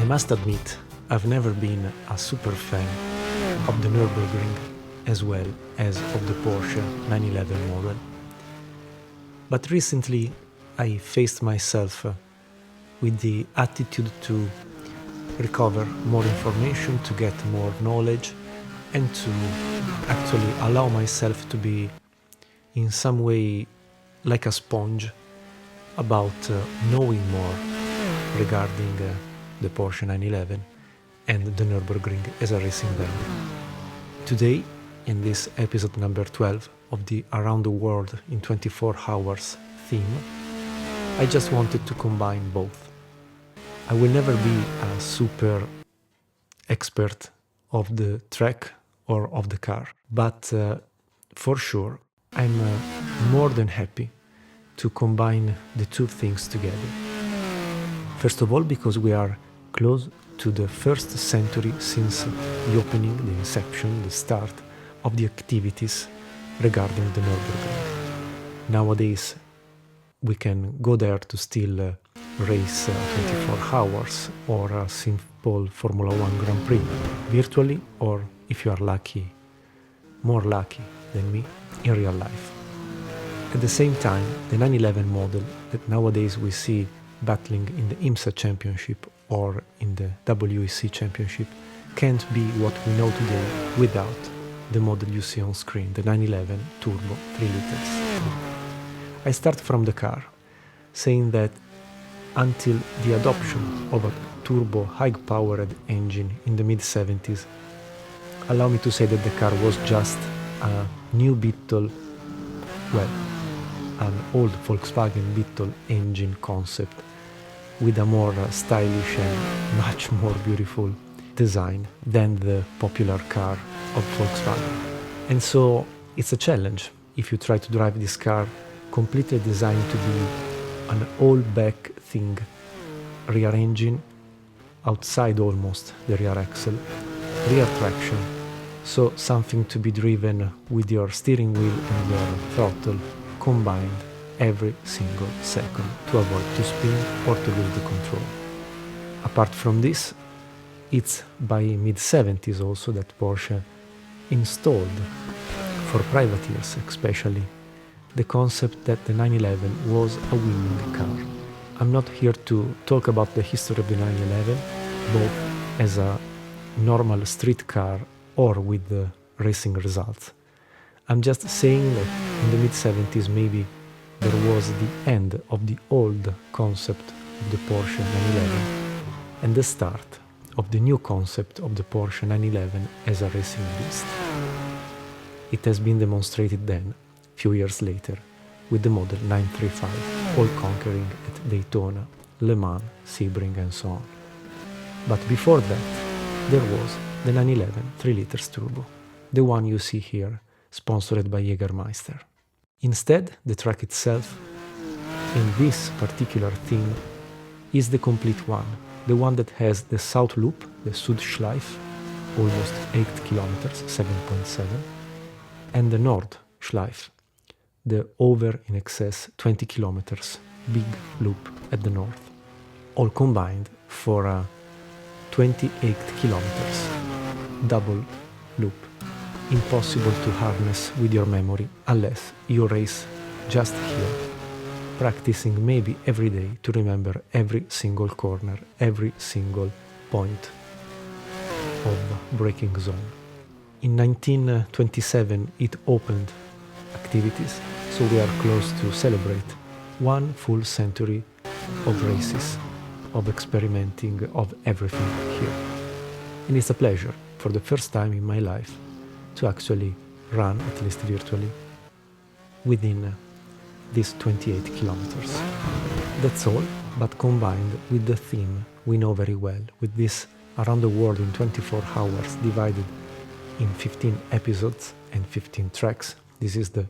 must admit, I've never been a super fan of the Nürburgring as well as of the Porsche 911 model. But recently I faced myself with the attitude to recover more information, to get more knowledge, and to actually allow myself to be in some way like a sponge about knowing more regarding the Porsche 911 and the Nürburgring as a racing venue. Today, in this episode number 12 of the Around the World in 24 Hours theme, I just wanted to combine both. I will never be a super expert of the track or of the car, but for sure I'm more than happy to combine the two things together. First of all, because we are close to the first century since the opening, the inception, the start of the activities regarding the Nürburgring. Nowadays we can go there to still race 24 hours or a simple Formula 1 Grand Prix virtually, or if you are lucky, more lucky than me, in real life. At the same time, the 911 model that nowadays we see battling in the IMSA Championship or in the WEC Championship can't be what we know today without the model you see on screen, the 911 Turbo 3 liters. I start from the car, saying that until the adoption of a turbo high-powered engine in the mid-70s, allow me to say that the car was just a new Beetle, well, an old Volkswagen Beetle engine concept with a more stylish and much more beautiful design than the popular car of Volkswagen. And so it's a challenge if you try to drive this car completely designed to be an all-back thing, rear engine, outside almost the rear axle, rear traction, so something to be driven with your steering wheel and your throttle combined every single second to avoid to spin or to lose the control. Apart from this, it's by mid-70s also that Porsche installed, for privateers especially, the concept that the 911 was a winning car. I'm not here to talk about the history of the 911, both as a normal street car or with the racing results. I'm just saying that in the mid-70s maybe there was the end of the old concept of the Porsche 911 and the start of the new concept of the Porsche 911 as a racing beast. It has been demonstrated then, few years later, with the model 935, all conquering at Daytona, Le Mans, Sebring and so on. But before that, there was the 911 3 liters turbo, the one you see here, sponsored by Jägermeister. Instead, the track itself, in this particular theme, is the complete one, the one that has the South Loop, the Südschleife, almost 8 kilometers, 7.7, and the Nordschleife, the over in excess 20 kilometers big loop at the north, all combined for a 28 kilometers double loop, impossible to harness with your memory unless you race just here, practicing maybe every day to remember every single corner, every single point of braking zone. In 1927 it opened activities, so we are close to celebrate one full century of races, of experimenting, of everything here. And it's a pleasure, for the first time in my life, to actually run, at least virtually, within these 28 kilometers. That's all, but combined with the theme we know very well, with this Around the World in 24 hours divided in 15 episodes and 15 tracks. This is the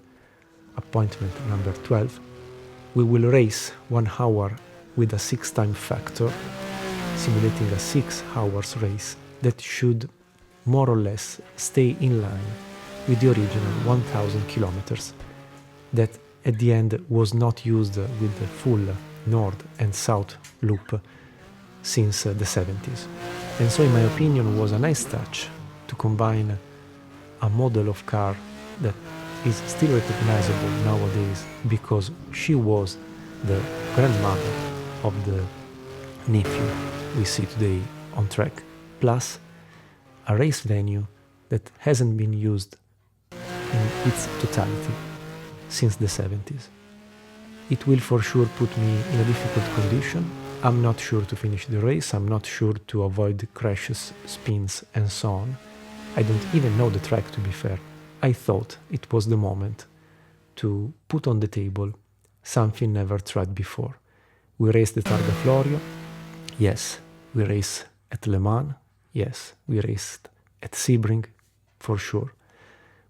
appointment number 12. We will race 1 hour with a 6-time factor, simulating a 6 hours race that should more or less stay in line with the original 1000 kilometers that at the end was not used with the full north and south loop, since the 70s. And so in my opinion was a nice touch to combine a model of car that is still recognizable nowadays because she was the grandmother of the nephew we see today on track, plus a race venue that hasn't been used in its totality since the 70s. It will for sure put me in a difficult condition. I'm not sure to finish the race, I'm not sure to avoid crashes, spins and so on. I don't even know the track, to be fair. I thought it was the moment to put on the table something never tried before. We raced the Targa Florio, yes. We raced at Le Mans, yes. We raced at Sebring, for sure.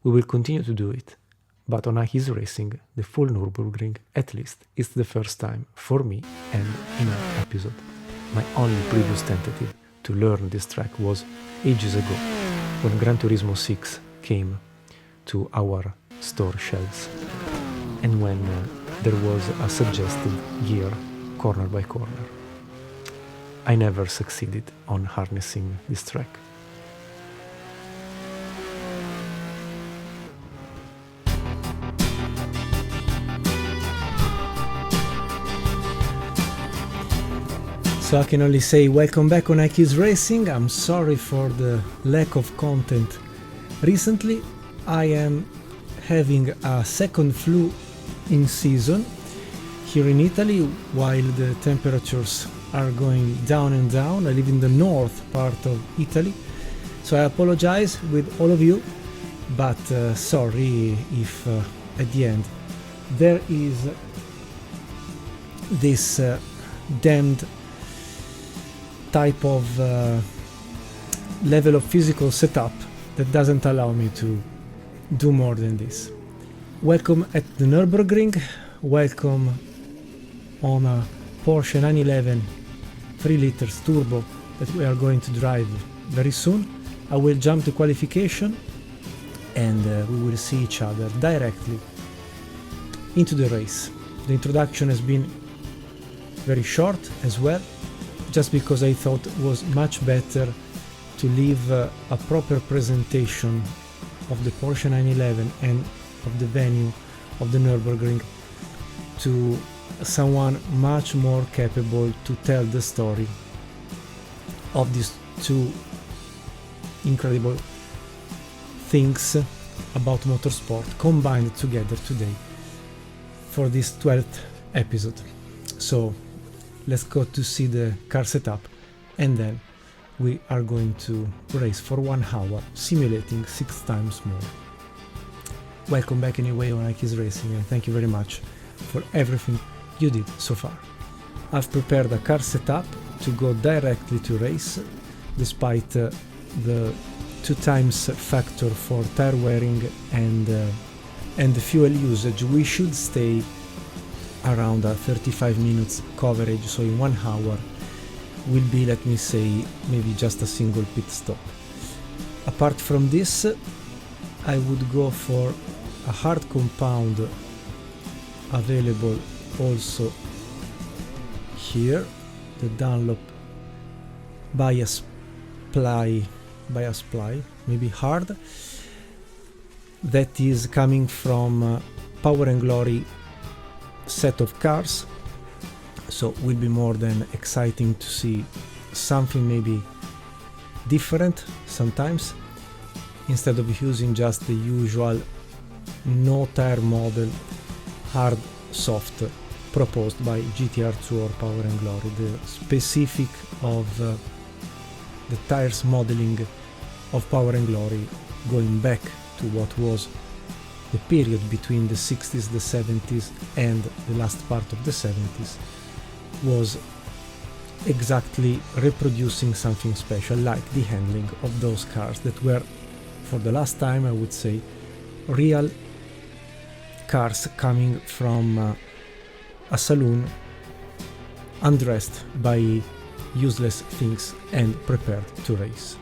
We will continue to do it, but on iKeysRacing, the full Nürburgring, at least, it's the first time for me and in an episode. My only previous tentative to learn this track was ages ago, when Gran Turismo 6 came to our store shelves, and when there was a suggested gear corner by corner. I never succeeded on harnessing this track. So I can only say welcome back on iKeysRacing. I'm sorry for the lack of content recently. I am having a second flu in season here in Italy while the temperatures are going down and down. I live in the north part of Italy, so I apologize with all of you, but sorry if at the end there is this damned type of level of physical setup that doesn't allow me to do more than this. Welcome at the Nürburgring, welcome on a Porsche 911 3 liters turbo that we are going to drive very soon. I will jump to qualification and we will see each other directly into the race. The introduction has been very short as well, just because I thought it was much better to leave a proper presentation of the Porsche 911 and of the venue of the Nürburgring to someone much more capable to tell the story of these two incredible things about motorsport combined together today for this 12th episode. So let's go to see the car setup, and then we are going to race for 1 hour, simulating 6 times more. Welcome back anyway on iKeysRacing, and thank you very much for everything you did so far. I've prepared a car setup to go directly to race, despite the 2 times factor for tire wearing and the fuel usage. We should stay around a 35 minutes coverage, so in 1 hour will be, let me say, maybe just a single pit stop. Apart from this, I would go for a hard compound available also here, the Dunlop bias ply, maybe hard, that is coming from Power and Glory set of cars, so will be more than exciting to see something maybe different sometimes, instead of using just the usual no tire model hard soft proposed by GTR2 or Power and Glory. The specific of the tires modeling of Power and Glory, going back to what was the period between the 60s, the 70s and the last part of the 70s, was exactly reproducing something special, like the handling of those cars that were, for the last time I would say, real cars coming from a saloon, undressed by useless things and prepared to race.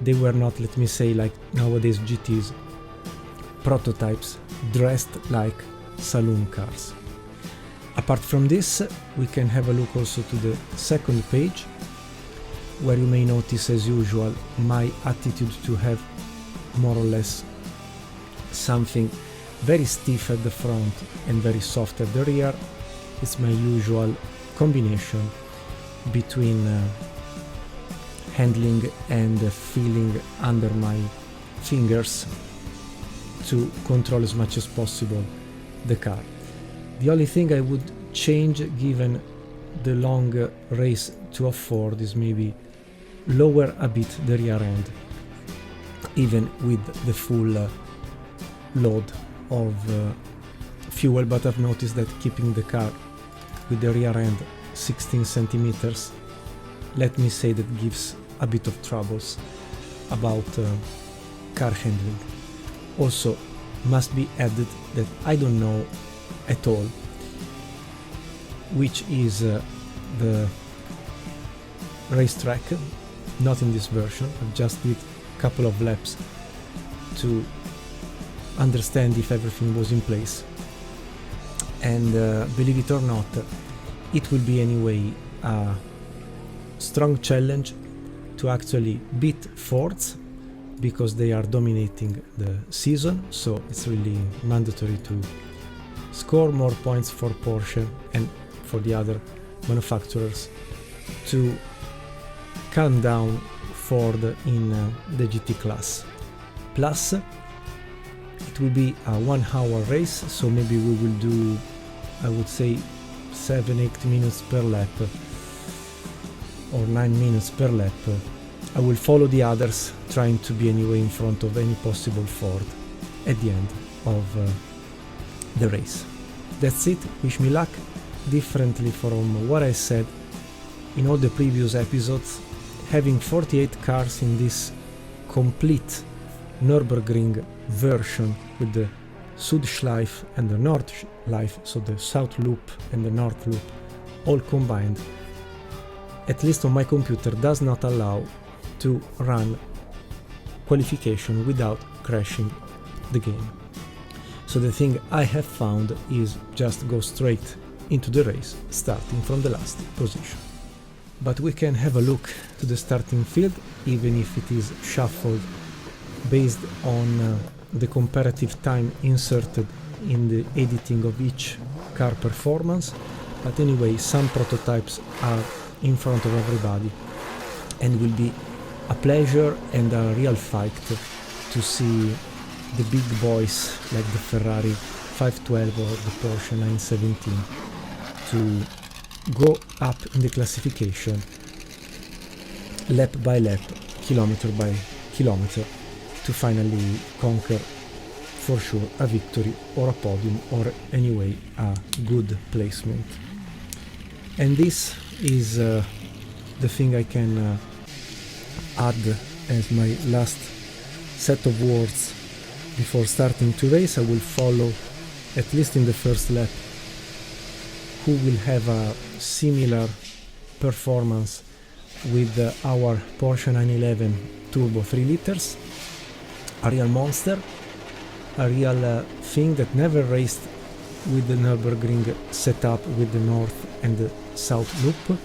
They were not, let me say, like nowadays GTs, prototypes dressed like saloon cars. Apart from this, we can have a look also to the second page where you may notice, as usual, my attitude to have more or less something very stiff at the front and very soft at the rear. It's my usual combination between handling and feeling under my fingers to control as much as possible the car. The only thing I would change, given the long race to afford, is maybe lower a bit the rear end, even with the full load of fuel. But I've noticed that keeping the car with the rear end 16 centimeters, let me say, that gives a bit of troubles about car handling. Also, must be added that I don't know at all which is the racetrack, not in this version. I've just did a couple of laps to understand if everything was in place, and believe it or not, it will be anyway a strong challenge to actually beat Fords, because they are dominating the season, so it's really mandatory to score more points for Porsche and for the other manufacturers to calm down Ford in the GT class. Plus, it will be a 1 hour race, so maybe we will do, I would say, 7-8 minutes per lap or 9 minutes per lap. I will follow the others, trying to be anyway in front of any possible Ford at the end of the race. That's it, wish me luck. Differently from what I said in all the previous episodes, having 48 cars in this complete Nürburgring version with the Südschleife and the Nordschleife, so the South Loop and the North Loop all combined, at least on my computer, does not allow to run qualification without crashing the game. So the thing I have found is just go straight into the race, starting from the last position. But we can have a look to the starting field, even if it is shuffled based on the comparative time inserted in the editing of each car performance. But anyway, some prototypes are in front of everybody, and will be a pleasure and a real fight to see the big boys like the Ferrari 512 or the Porsche 917 to go up in the classification lap by lap, kilometer by kilometer, to finally conquer for sure a victory or a podium, or anyway a good placement. And this is the thing I can add as my last set of words before starting to race. I will follow, at least in the first lap, who will have a similar performance with our Porsche 911 Turbo 3 liters, a real monster, a real thing that never raced with the Nürburgring setup with the North and the South Loop,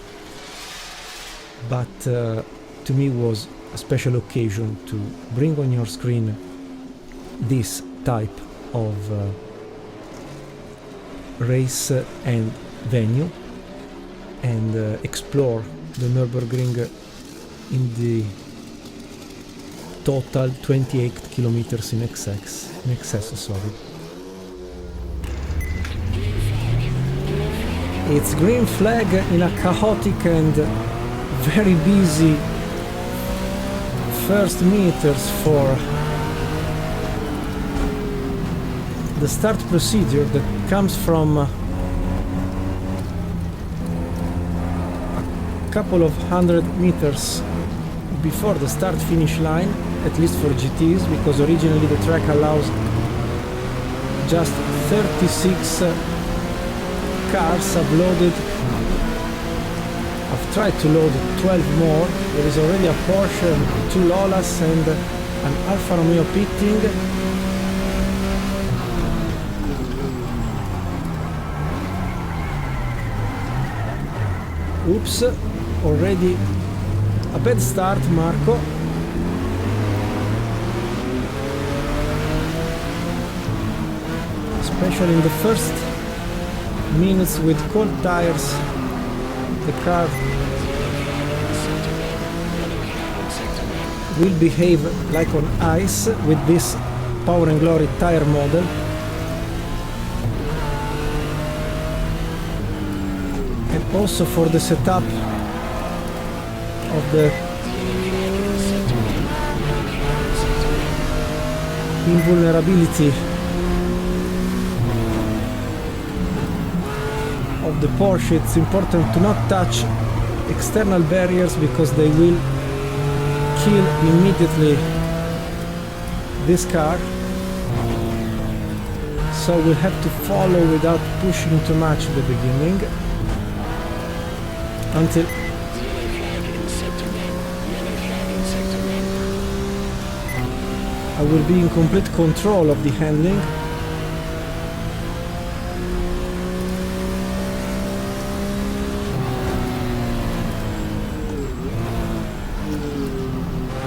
but to me was a special occasion to bring on your screen this type of race and venue, and explore the Nürburgring in the total 28 kilometers in excess. It's green flag in a chaotic and very busy first meters for the start procedure that comes from a couple of 100 meters before the start-finish line, at least for GTs, because originally the track allows just 36 cars uploaded. I've tried to load 12 more. There is already a Porsche, 2 Lolas and an Alfa Romeo pitting. Oops, already A bad start, Marco. Especially in the first minutes with cold tires, the car will behave like on ice with this Power and Glory tire model. And also for the setup of the invulnerability of the Porsche, it's important to not touch external barriers because they will kill immediately this car. So we'll have to follow without pushing too much at the beginning until I will be in complete control of the handling.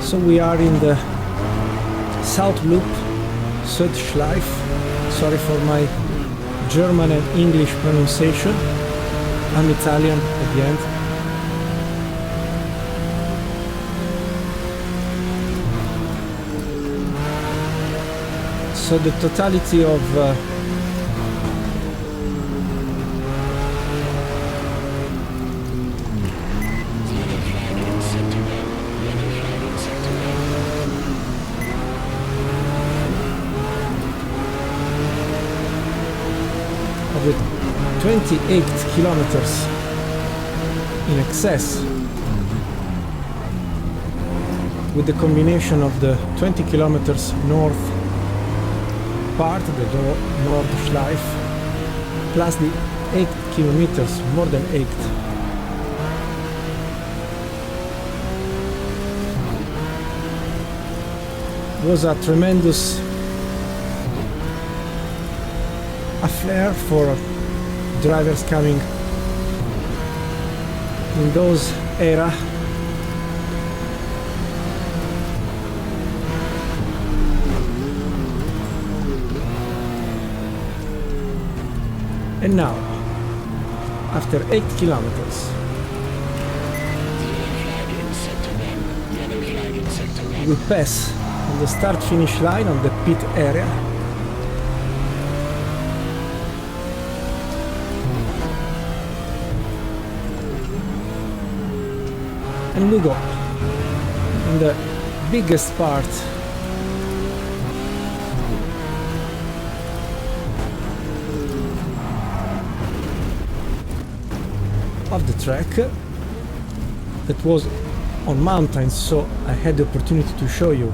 So we are in the South Loop, Südschleife. Sorry for my German and English pronunciation. I'm Italian at the end. So the totality of with 28 kilometers in excess, with the combination of the 20 kilometers north part, the Nordschleife, plus the 8 kilometers, more than 8. Was a tremendous affair for drivers coming in those era. And now, after 8 kilometers, we pass on the start-finish line on the pit area. And we go in the biggest part of the track that was on mountains, so I had the opportunity to show you.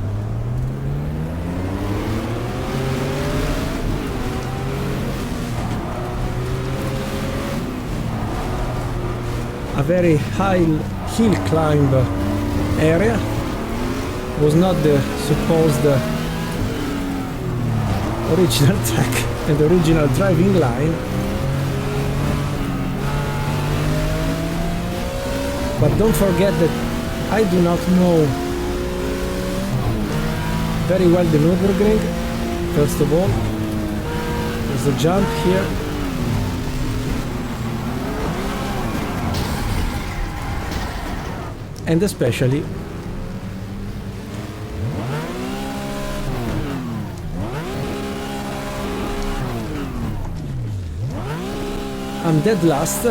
A very high hill climb area. Was not the supposed original track and original driving line, but don't forget that I do not know very well the Nürburgring. First of all, there's a jump here. And especially I'm dead last.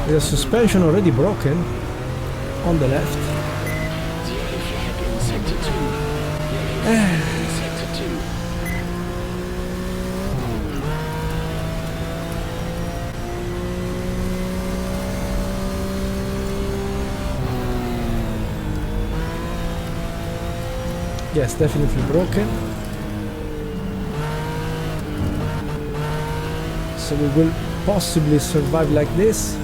The suspension already broken on the left. Yes, definitely broken. So we will possibly survive like this.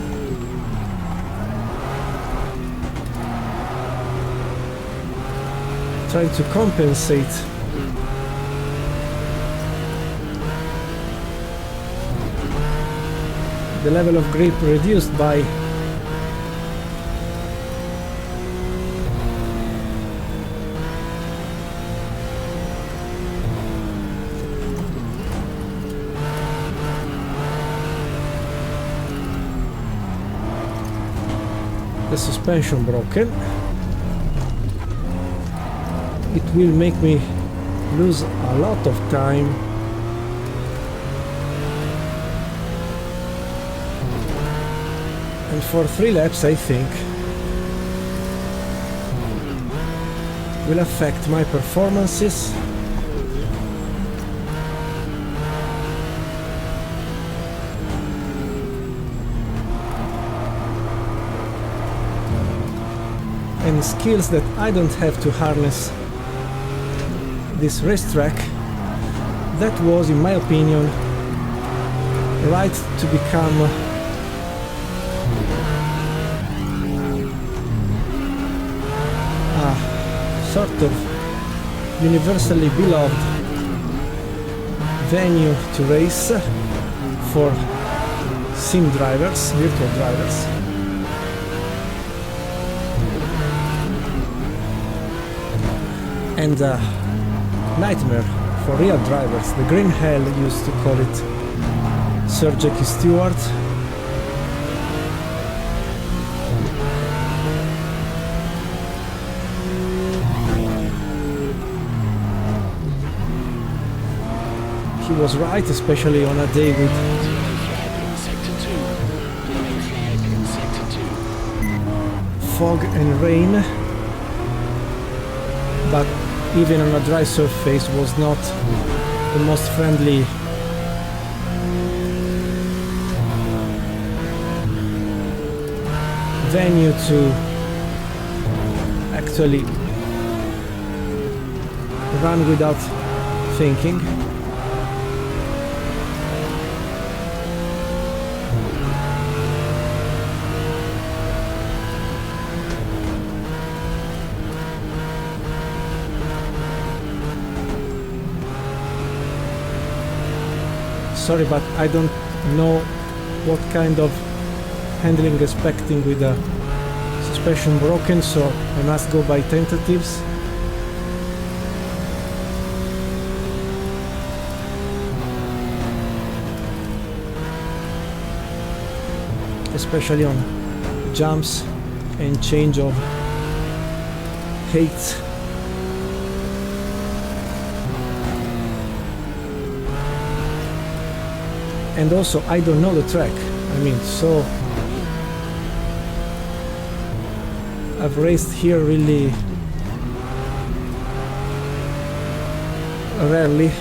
Trying to compensate the level of grip reduced by the suspension broken. It will make me lose a lot of time. And for 3 laps, I think, will affect my performances. And skills that I don't have to harness this racetrack. That was, in my opinion, right to become a sort of universally beloved venue to race for sim drivers, virtual drivers. And a nightmare for real drivers. The green hell used to call it Sir Jackie Stewart. He was right, especially on a day with fog and rain. But even on a dry surface was not the most friendly venue to actually run without thinking. Sorry, but I don't know what kind of handling expecting with the suspension broken, so I must go by tentatives. Especially on jumps and change of heights. And also, I don't know the track. I mean, so I've raced here really rarely.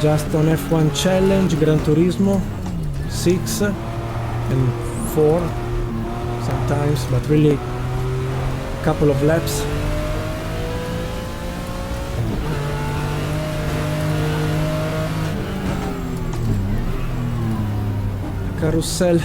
Just on F1 Challenge, Gran Turismo 6 and 4 sometimes, but really a couple of laps. Carousel.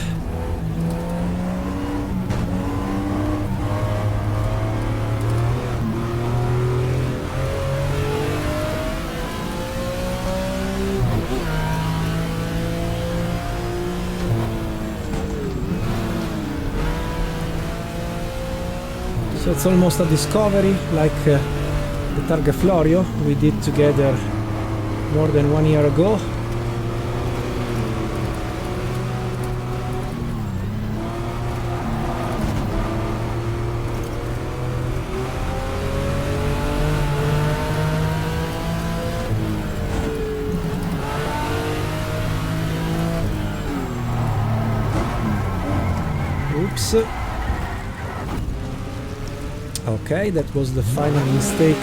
So it's almost a discovery, like the Targa Florio we did together more than 1 year ago. Oops. Okay, that was the final mistake.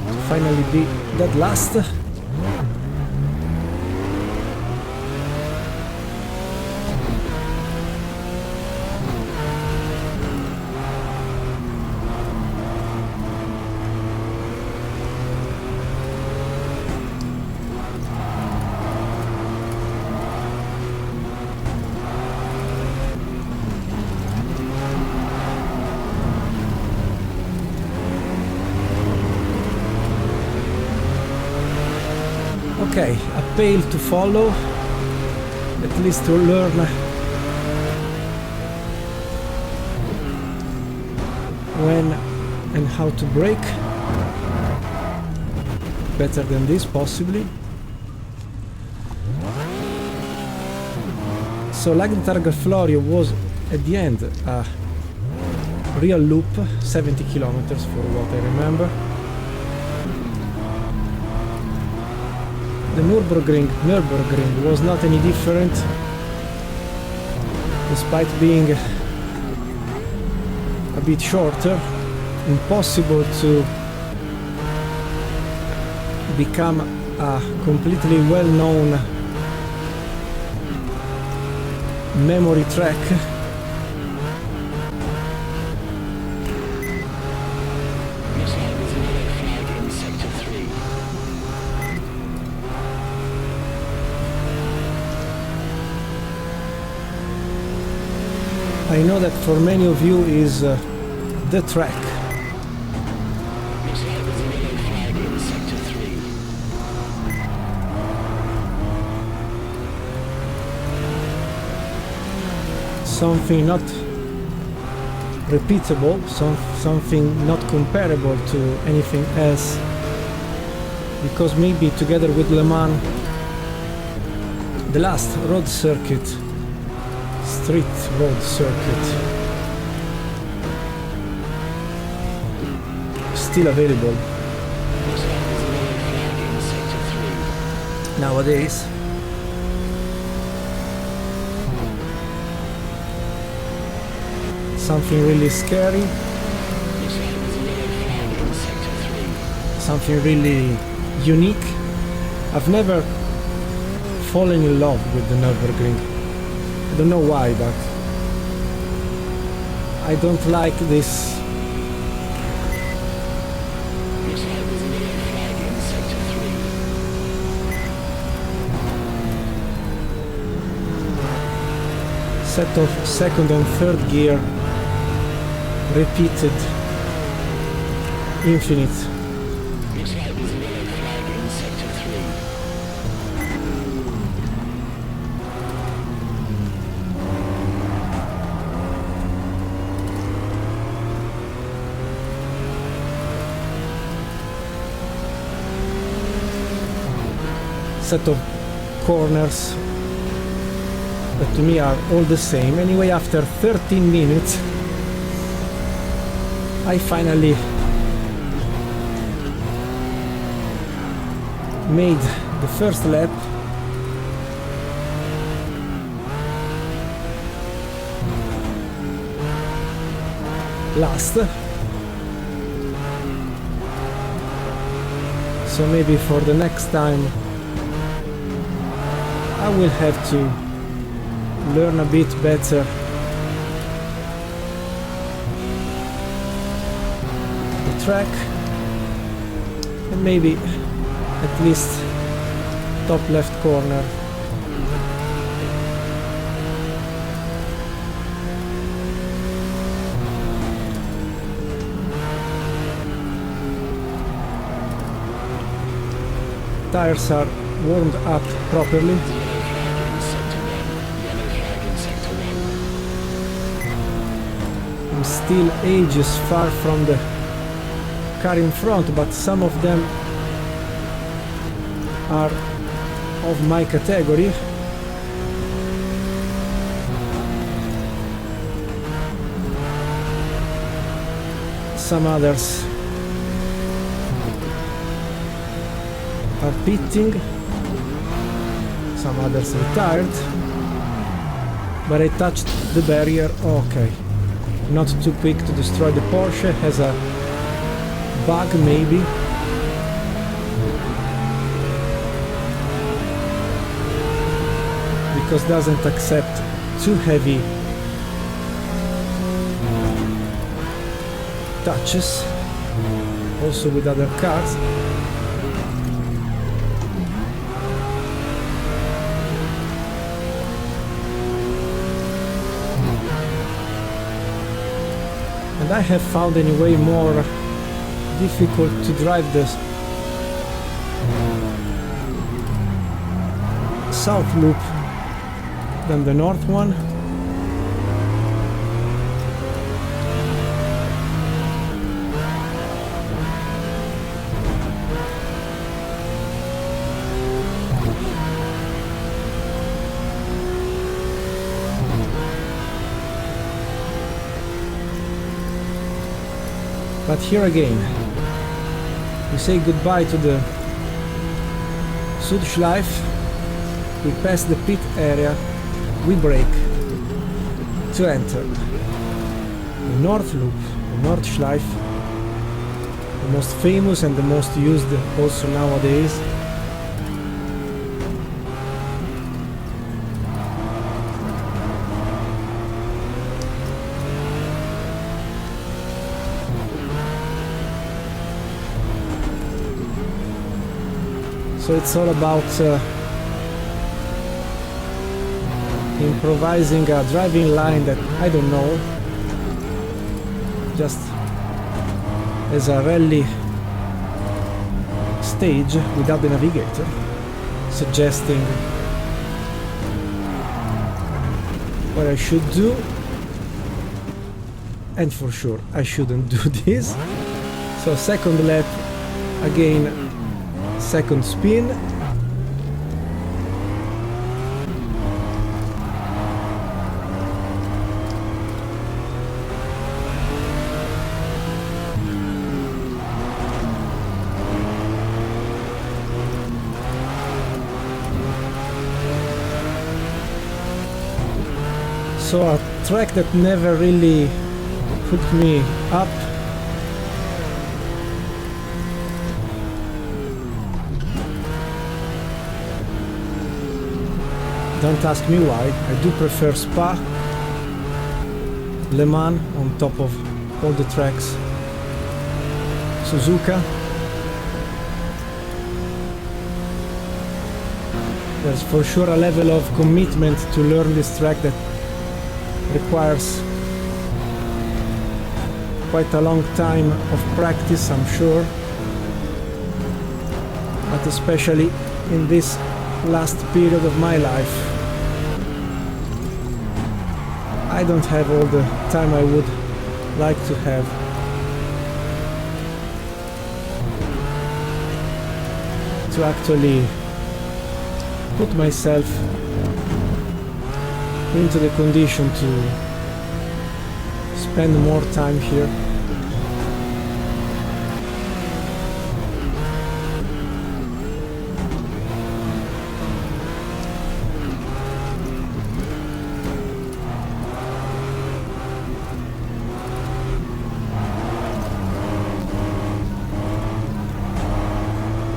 To finally be dead last. Okay, a pail to follow, at least to learn when and how to brake. Better than this, possibly. So like the Targa Florio was at the end a real loop, 70 kilometers for what I remember. The Nürburgring was not any different, despite being a bit shorter. Impossible to become a completely well-known memory track. I know that for many of you is the track. Something not repeatable, something not comparable to anything else, because maybe together with Le Mans, the last road circuit, street road circuit, still available nowadays. Something really scary, something really unique. I've never fallen in love with the Nürburgring. I don't know why, but I don't like this set of second and third gear repeated infinite. Set of corners that to me are all the same. Anyway, after 13 minutes I finally made the first lap. Last. So maybe for the next time I will have to learn a bit better the track, and maybe at least top left corner. Tires are warmed up properly. I'm still ages far from the car in front, but some of them are of my category. Some others are pitting, some others retired, but I touched the barrier. Okay, not too quick to destroy the Porsche, has a bug maybe. Because doesn't accept too heavy touches, also with other cars. And I have found anyway more difficult to drive the south loop than the north one. But here again, we say goodbye to the Südschleife, we pass the pit area, we brake to enter the North Loop, the Nordschleife, the most famous and the most used also nowadays. So it's all about improvising a driving line that I don't know, just as a rally stage without the navigator, suggesting what I should do, and for sure I shouldn't do this. So second lap, again second spin, so a track that never really hooked me up. Don't ask me why. I do prefer Spa, Le Mans on top of all the tracks, Suzuka. There's for sure a level of commitment to learn this track that requires quite a long time of practice, I'm sure, but especially in this last period of my life, I don't have all the time I would like to have. To actually put myself into the condition to spend more time here.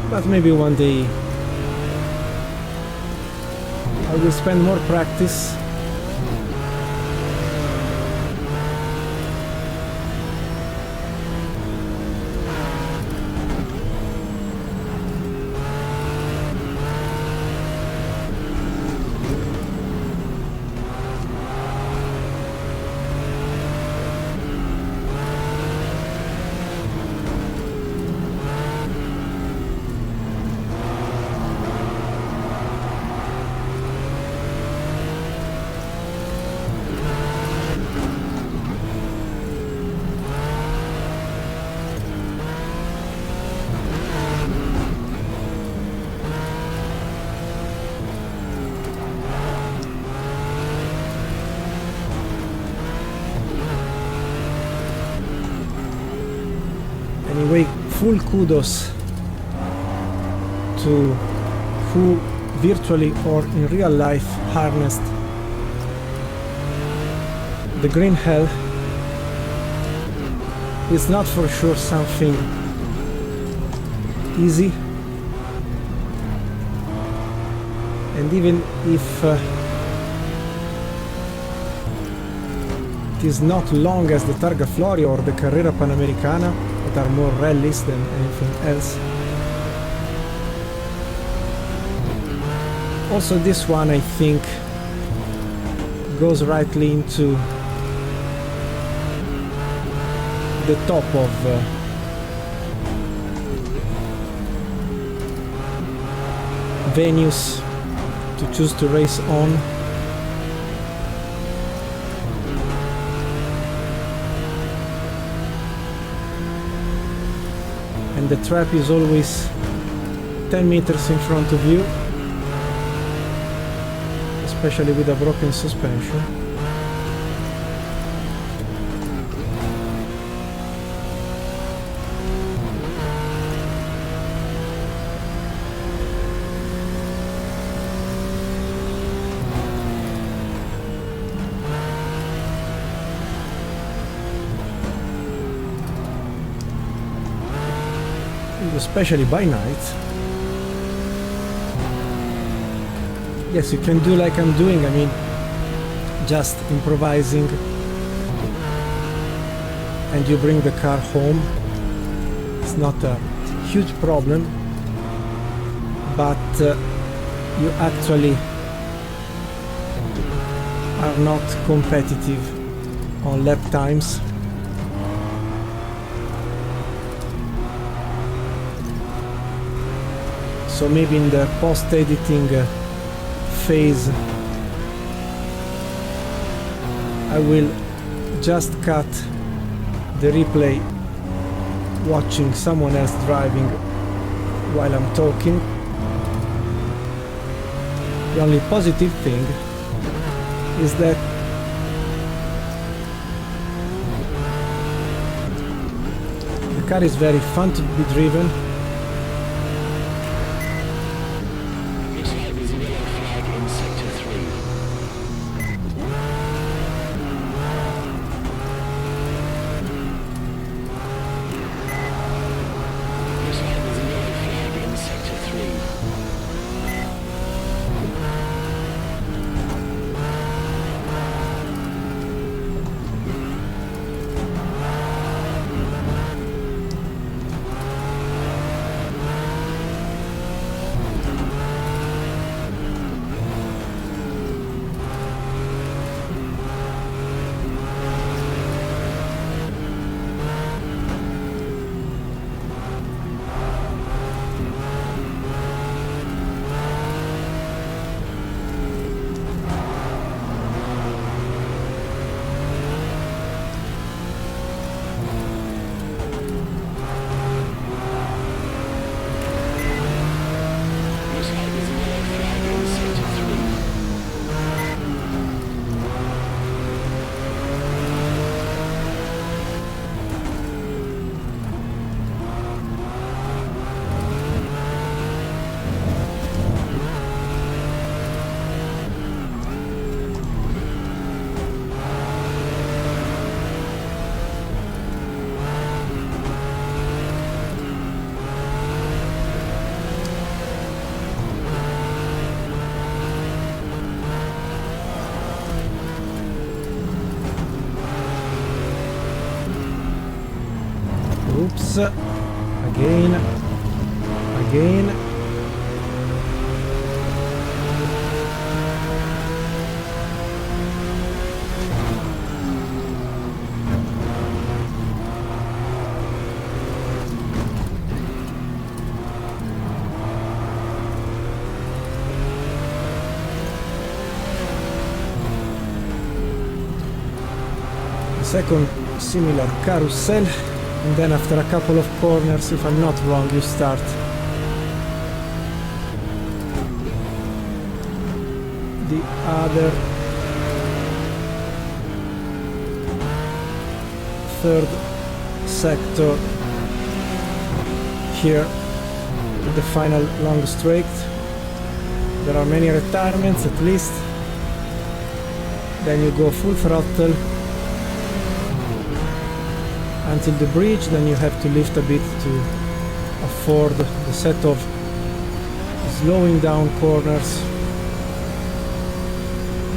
But maybe one day I will spend more practice anyway. Full kudos to who virtually or in real life harnessed the green hell. It's not for sure something easy, and even if it is not long as the Targa Florio or the Carrera Panamericana, that are more rallies than anything else. Also this one, I think, goes rightly into the top of venues to choose to race on. And the trap is always 10 meters in front of you, especially with a broken suspension. especially by night. Yes, you can do like I'm doing, I mean, just improvising, and you bring the car home. It's not a huge problem, but you actually are not competitive on lap times. So maybe in the post-editing phase I will just cut the replay watching someone else driving while I'm talking. The only positive thing is that the car is very fun to be driven. Oops, again. Second similar carousel, and then after a couple of corners, if I'm not wrong, you start the other third sector here at the final long straight. There are many retirements at least. Then you go full throttle until the bridge, then you have to lift a bit to afford the set of slowing down corners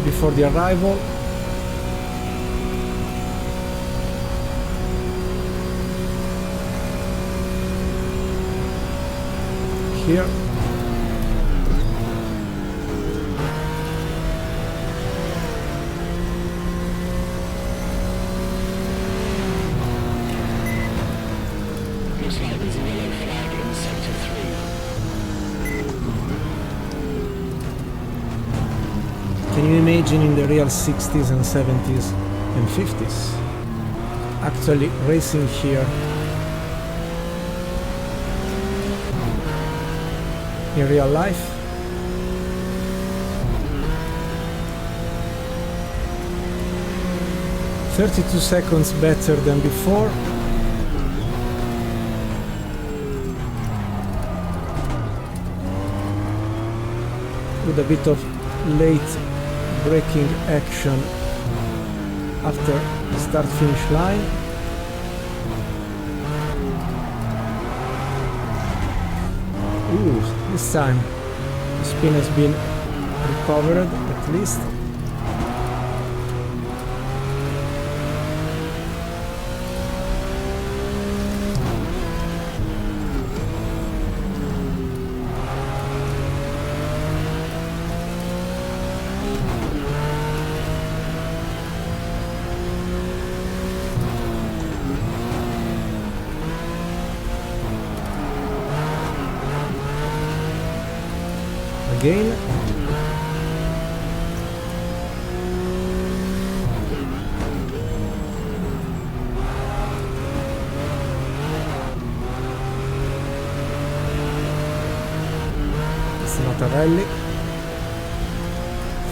before the arrival. Here. Can you imagine in the real 60s and 70s and 50s actually racing here in real life? "32 seconds better than before." With a bit of late braking action after the start-finish line. Ooh, this time the spin has been recovered at least. Again. It's not a rally.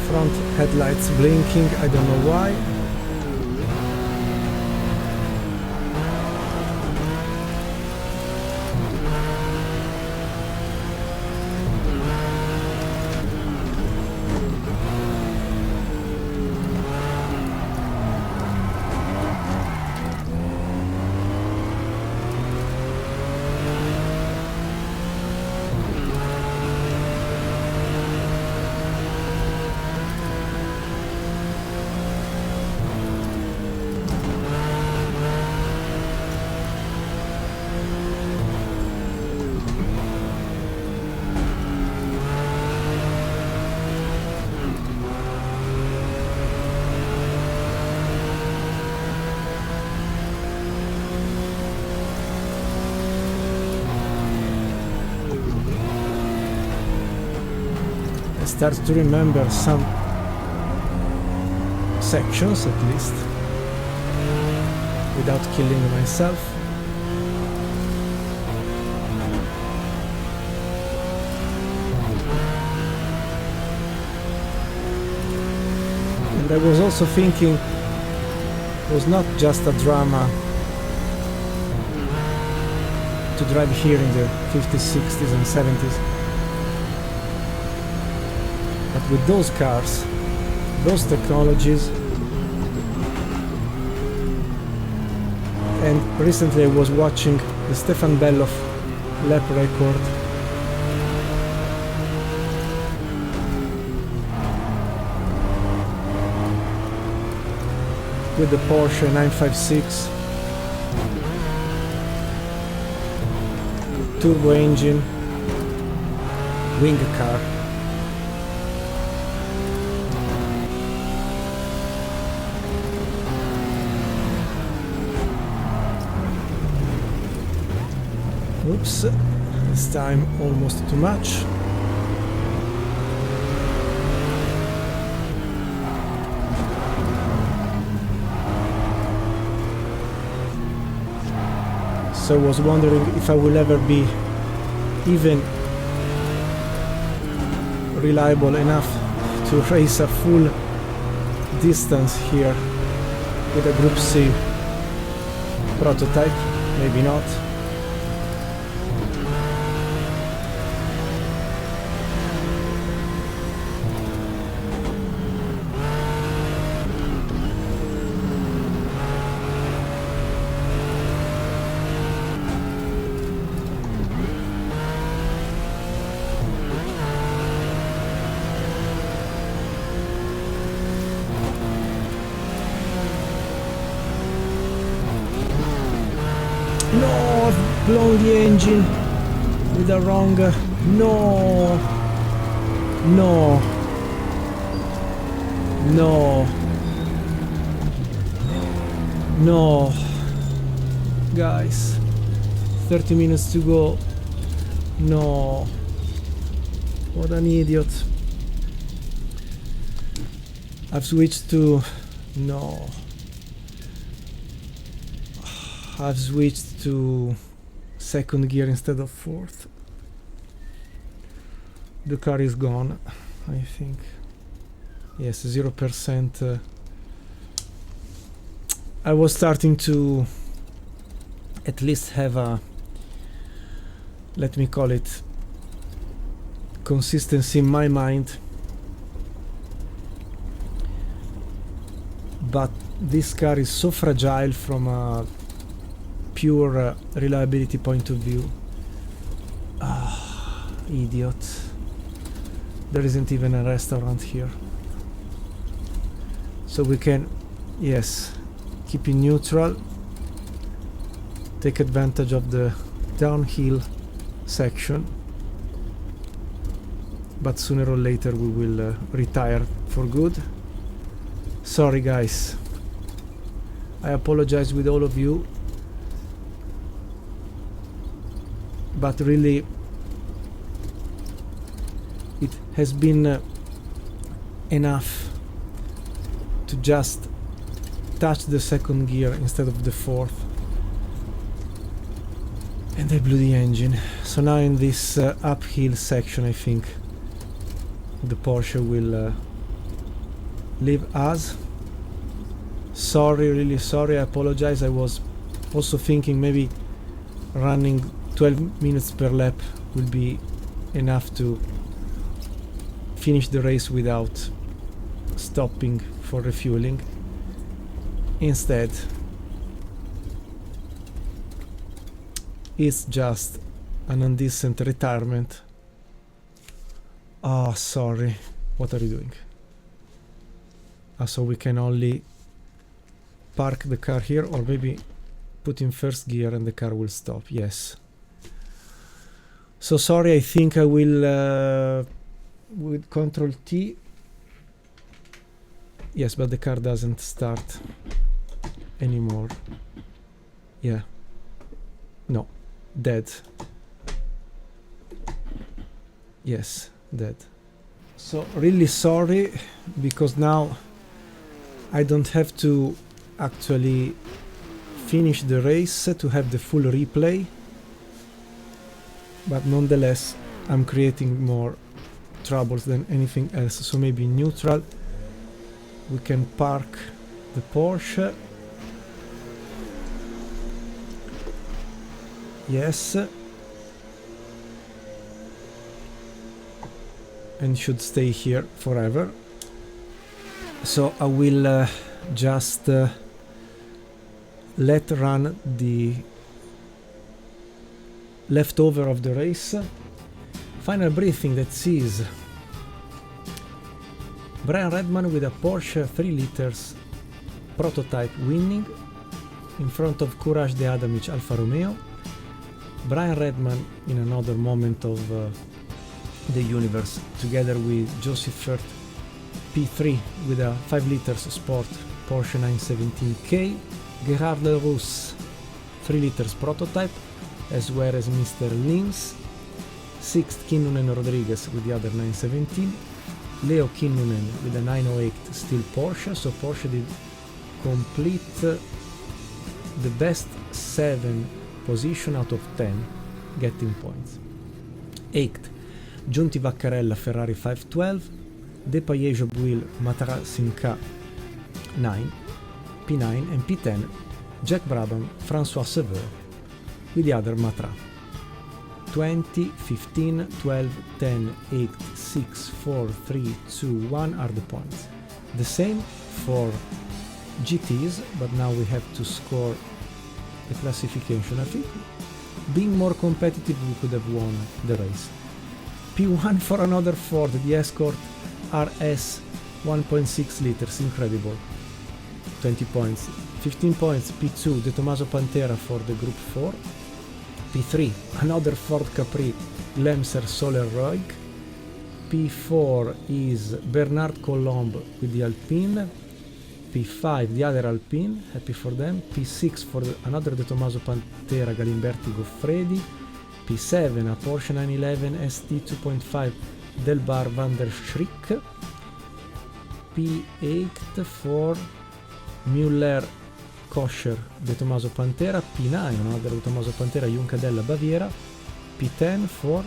Front headlights blinking, I don't know why. Start to remember some sections at least without killing myself. And I was also thinking it was not just a drama to drive here in the 50s, 60s and 70s. But with those cars, those technologies, and recently I was watching the Stefan Bellof lap record with the Porsche 956 turbo engine wing car. Oops, this time almost too much. So I was wondering if I will ever be even reliable enough to race a full distance here with a Group C prototype. Maybe not. No, I've blown the engine with the wrong... No! No! No! No! Guys, 30 minutes to go. No! What an idiot. I've switched to... No. I've switched to second gear instead of fourth. The car is gone, I think. Yes, 0%. I was starting to at least have a, let me call it, consistency in my mind. But this car is so fragile from a pure reliability point of view. idiot. There isn't even a restaurant here. So we can, yes, keep in neutral, take advantage of the downhill section, but sooner or later we will retire for good. Sorry guys, I apologize with all of you, but really it has been enough to just touch the second gear instead of the fourth, and I blew the engine. So now in this uphill section I think the Porsche will leave us. Sorry, really sorry, I apologize. I was also thinking maybe running 12 minutes per lap will be enough to finish the race without stopping for refueling. Instead, it's just an indecent retirement. Oh, sorry. What are you doing? So we can only park the car here, or maybe put in first gear and the car will stop. Yes. So sorry, I think I will with Control T. Yes, but the car doesn't start anymore. Yeah. No. Dead. Yes, dead. So really sorry, because now I don't have to actually finish the race to have the full replay, but nonetheless I'm creating more troubles than anything else. So maybe neutral, we can park the Porsche. Yes, and should stay here forever. So I will just let run the leftover of the race. Final briefing that sees Brian Redman with a Porsche 3 liters prototype winning in front of Courage de Adamic Alfa Romeo. Brian Redman in another moment of the universe, together with Josie Fert P3 with a 5 liters sport Porsche 917K, Gerard Leroux 3 liters prototype, as well as Mr. Lins, 6th Kinnunen Rodriguez with the other 917, Leo Kinnunen with a 908 still Porsche. So Porsche did complete the best 7 position out of 10 getting points. 8th Giunti Vaccarella Ferrari 512, Depailler Jobouil Matra Simca 9 P9, and P10 Jack Brabham François Sever with the other Matra. 20, 15, 12, 10, 8, 6, 4, 3, 2, 1 are the points. The same for GTs, but now we have to score the classification. I think being more competitive we could have won the race. P1 for another Ford, the Escort RS 1.6 liters, incredible, 20 points. 15 points P2 De Tomaso Pantera for the Group 4. P3 another Ford Capri Lemser Soler Roig. P4 is Bernard Colombe with the Alpine. P5 the other Alpine, happy for them. P6 for another De Tomaso Pantera Galimberti Goffredi. P7 a Porsche 911 ST 2.5 Del Bar van der Schrick. P8 for Müller Koscher De Tomaso Pantera. P9 another De Tomaso Pantera Juncadella Baviera. P10 for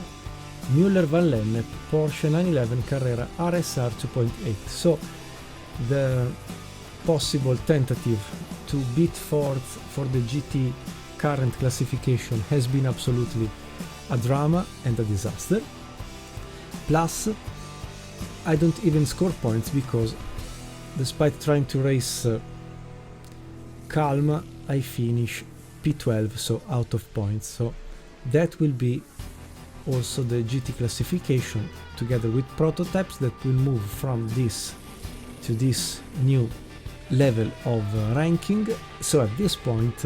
Müller Van Lennep Porsche 911 Carrera RSR 2.8. So the possible tentative to beat Ford for the GT current classification has been absolutely a drama and a disaster. Plus, I don't even score points because despite trying to race calm, I finish P12, so out of points. So that will be also the GT classification together with prototypes that will move from this to this new level of ranking. So at this point,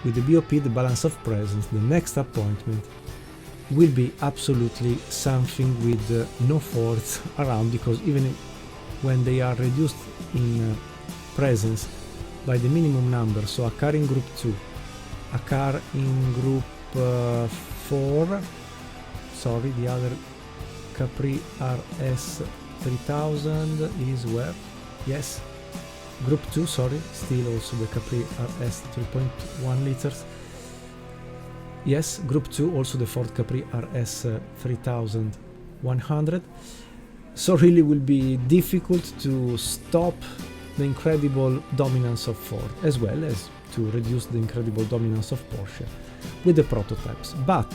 with the BOP, the balance of presence, the next appointment will be absolutely something with no faults around, because even when they are reduced in presence by the minimum number, so a car in group 2, a car in group 4, sorry, the other Capri RS 3000 is where? Yes, group 2, sorry, still also the Capri RS 3.1 liters. Yes, group 2, also the Ford Capri RS 3100. So really will be difficult to stop the incredible dominance of Ford, as well as to reduce the incredible dominance of Porsche with the prototypes. But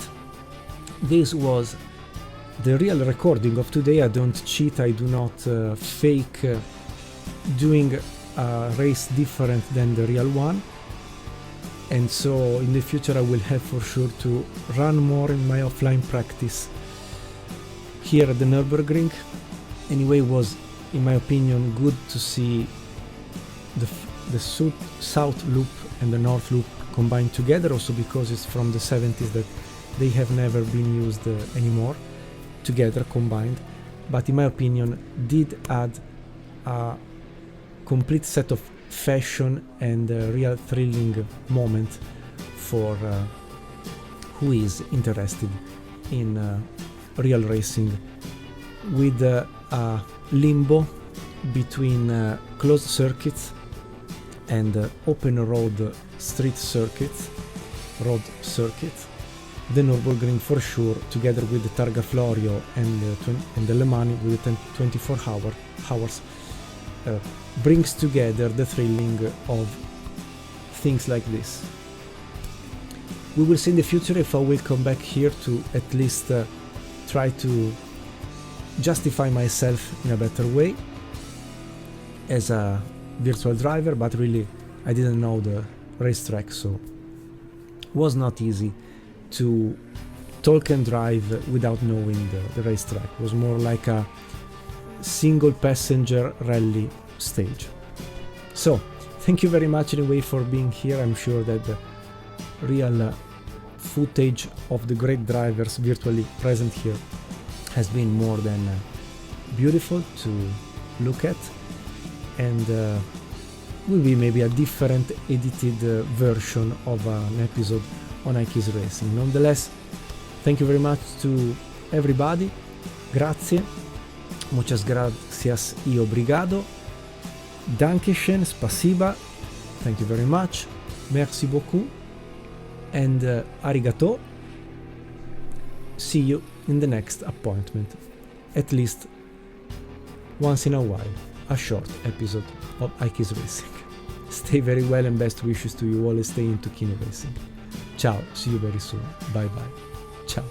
this was the real recording of today. I don't cheat, I do not fake doing a race different than the real one. And so in the future I will have for sure to run more in my offline practice here at the Nürburgring. Anyway, it was, in my opinion, good to see the south loop and the north loop combined together, also because it's from the 70s that they have never been used anymore, together combined. But in my opinion, did add a complete set of fashion and a real thrilling moment for who is interested in real racing, with a limbo between closed circuits and open road street circuits, road circuits. The Nürburgring for sure, together with the Targa Florio and the Le Mans with the 24 hours, brings together the thrilling of things like this. We will see in the future if I will come back here to at least try to justify myself in a better way as a virtual driver, but really I didn't know the racetrack, so it was not easy to talk and drive without knowing the racetrack. It was more like a single passenger rally stage. So thank you very much anyway for being here. I'm sure that the real footage of the great drivers virtually present here has been more than beautiful to look at, and will be maybe a different edited version of an episode on iKeysRacing. Nonetheless, thank you very much to everybody. Grazie, muchas gracias y obrigado, dankeschön, spasiba, thank you very much, merci beaucoup, and arigato. See you in the next appointment, at least once in a while, a short episode of iKeysRacing. Stay very well and best wishes to you all. Stay into kino racing. Ciao, see you very soon. Bye bye. Ciao.